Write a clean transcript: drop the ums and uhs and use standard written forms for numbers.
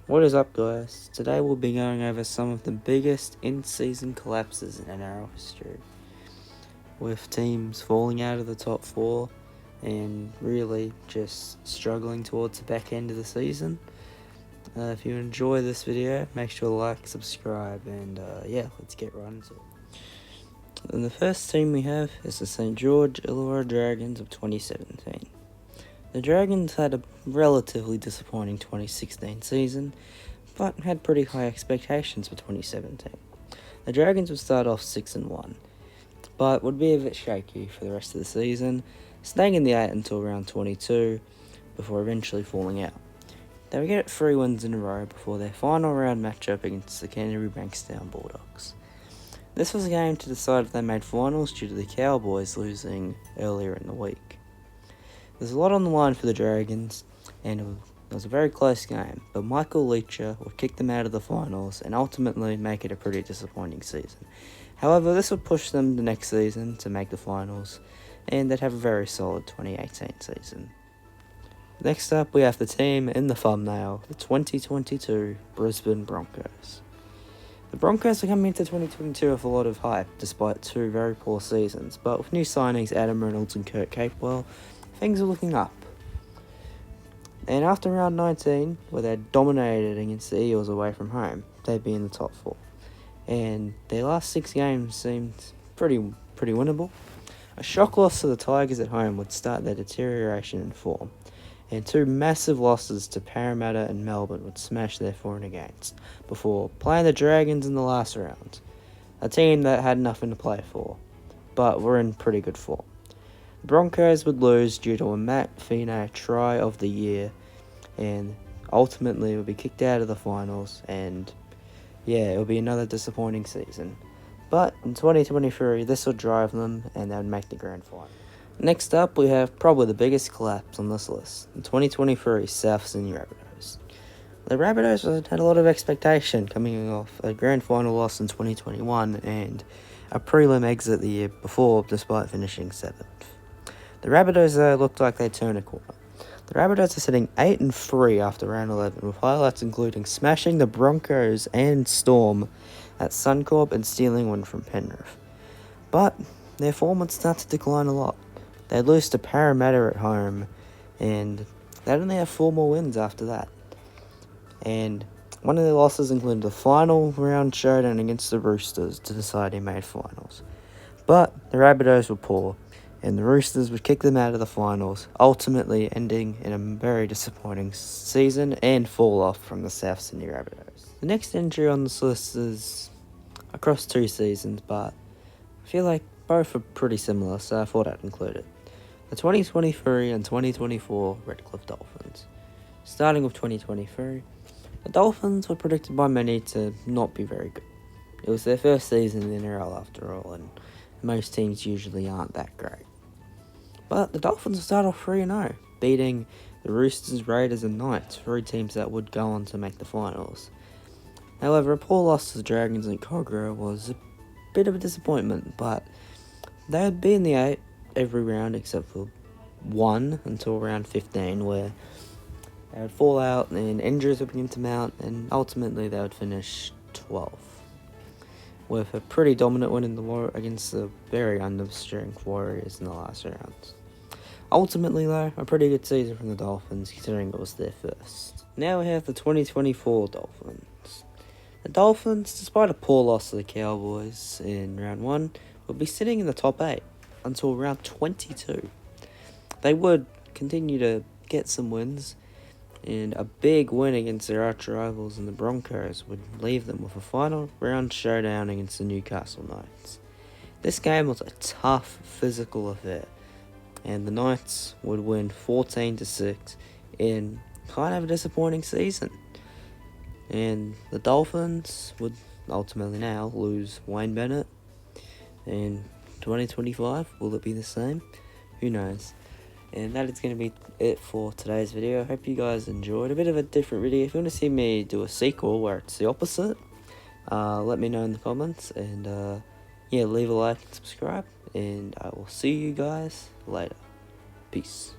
What is up, guys? Today we'll be going over some of the biggest in-season collapses in NRL history, with teams falling out of the top four and really just struggling towards the back end of the season. If you enjoy this video, make sure to like, subscribe, and let's get right into it. And the first team we have is the St. George Illawarra Dragons of 2017. The Dragons had a relatively disappointing 2016 season, but had pretty high expectations for 2017. The Dragons would start off 6-1, but would be a bit shaky for the rest of the season, staying in the 8 until round 22, before eventually falling out. They would get 3 wins in a row before their final round matchup against the Canterbury Bankstown Bulldogs. This was a game to decide if they made finals due to the Cowboys losing earlier in the week. There's a lot on the line for the Dragons, and it was a very close game, but Michael Leacher would kick them out of the finals and ultimately make it a pretty disappointing season. However, this would push them the next season to make the finals, and they'd have a very solid 2018 season. Next up, we have the team in the thumbnail, the 2022 Brisbane Broncos. The Broncos are coming into 2022 with a lot of hype, despite 2 very poor seasons, but with new signings Adam Reynolds and Kurt Capewell, things are looking up. And after round 19, where they dominated against the Eels away from home, they'd be in the top 4. And their last 6 games seemed pretty winnable. A shock loss to the Tigers at home would start their deterioration in form, and 2 massive losses to Parramatta and Melbourne would smash their for and against, before playing the Dragons in the last round, a team that had nothing to play for, but were in pretty good form. The Broncos would lose due to a Matt Feeney try of the year, and ultimately would be kicked out of the finals, and it would be another disappointing season. But in 2023, this would drive them, and they would make the grand final. Next up, we have probably the biggest collapse on this list. In 2023, South Sydney Rabbitohs. The Rabbitohs had a lot of expectation coming off a grand final loss in 2021 and a prelim exit the year before, despite finishing 7th. The Rabbitohs looked like they'd turn a corner. The Rabbitohs are sitting 8-3 after round 11, with highlights including smashing the Broncos and Storm at Suncorp and stealing one from Penrith. But their form would start to decline a lot. They'd lose to Parramatta at home, and they'd only have 4 more wins after that. And one of their losses included the final round showdown against the Roosters to decide who made finals. But the Rabbitohs were poor, and the Roosters would kick them out of the finals, ultimately ending in a very disappointing season and fall off from the South Sydney Rabbitohs. The next entry on this list is across 2 seasons, but I feel like both are pretty similar, so I thought I'd include it. The 2023 and 2024 Redcliffe Dolphins. Starting with 2023, the Dolphins were predicted by many to not be very good. It was their first season in the NRL after all, and most teams usually aren't that great. But the Dolphins will start off 3-0, beating the Roosters, Raiders and Knights, 3 teams that would go on to make the finals. However, a poor loss to the Dragons and Kogarah was a bit of a disappointment, but they would be in the 8 every round except for 1 until round 15, where they would fall out and injuries would begin to mount, and ultimately they would finish 12th, with a pretty dominant win in the against the very understrength Warriors in the last round. Ultimately, though, a pretty good season from the Dolphins, considering it was their first. Now we have the 2024 Dolphins. The Dolphins, despite a poor loss to the Cowboys in round 1, would be sitting in the top 8 until round 22. They would continue to get some wins, and a big win against their arch rivals in the Broncos would leave them with a final round showdown against the Newcastle Knights. This game was a tough, physical affair, and the Knights would win 14-6 in kind of a disappointing season. And the Dolphins would ultimately now lose Wayne Bennett. In 2025, will it be the same? Who knows? And that is going to be it for today's video. I hope you guys enjoyed. A bit of a different video. If you want to see me do a sequel where it's the opposite, let me know in the comments. And leave a like and subscribe. And I will see you guys later. Peace.